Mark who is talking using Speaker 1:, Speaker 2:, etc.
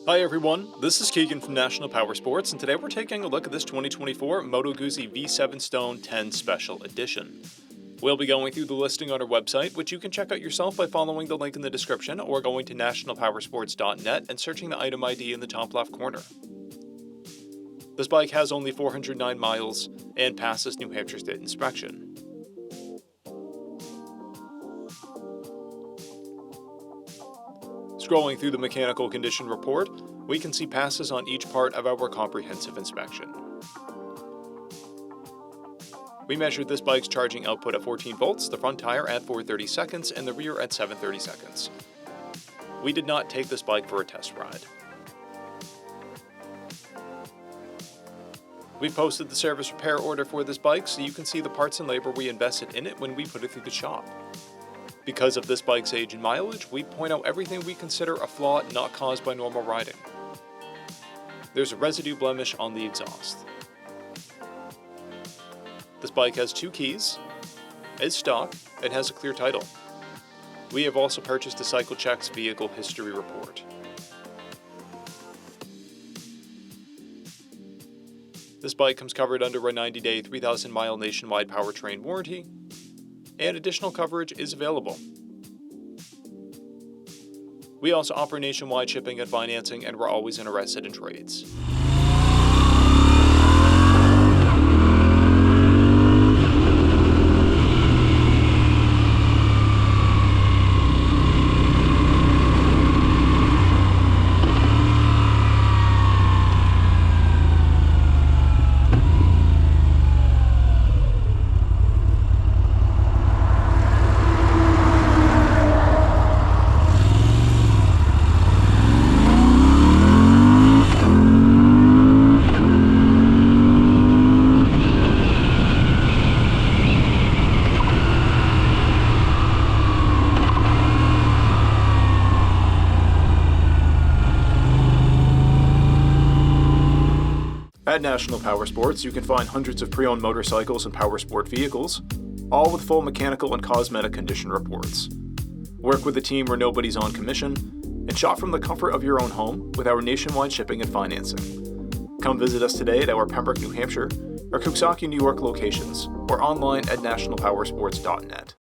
Speaker 1: Hi everyone, this is Keegan from National Powersports, and today we're taking a look at this 2024 MOTO GUZZI V7 Stone 10 Special Edition. We'll be going through the listing on our website, which you can check out yourself by following the link in the description or going to nationalpowersports.net and searching the item ID in the top left corner. This bike has only 409 miles and passes New Hampshire State inspection. Scrolling through the mechanical condition report, we can see passes on each part of our comprehensive inspection. We measured this bike's charging output at 14 volts, the front tire at 430 seconds, and the rear at 730 seconds. We did not take this bike for a test ride. We posted the service repair order for this bike so you can see the parts and labor we invested in it when we put it through the shop. Because of this bike's age and mileage, we point out everything we consider a flaw not caused by normal riding. There's a residue blemish on the exhaust. This bike has 2 keys, is stock, and has a clear title. We have also purchased a CycleCheck's vehicle history report. This bike comes covered under a 90-day, 3,000-mile nationwide powertrain warranty, and additional coverage is available. We also offer nationwide shipping and financing, and we're always interested in trades. At National Powersports, you can find hundreds of pre-owned motorcycles and powersport vehicles, all with full mechanical and cosmetic condition reports. Work with a team where nobody's on commission, and shop from the comfort of your own home with our nationwide shipping and financing. Come visit us today at our Pembroke, New Hampshire, or Coxsackie, New York locations, or online at nationalpowersports.net.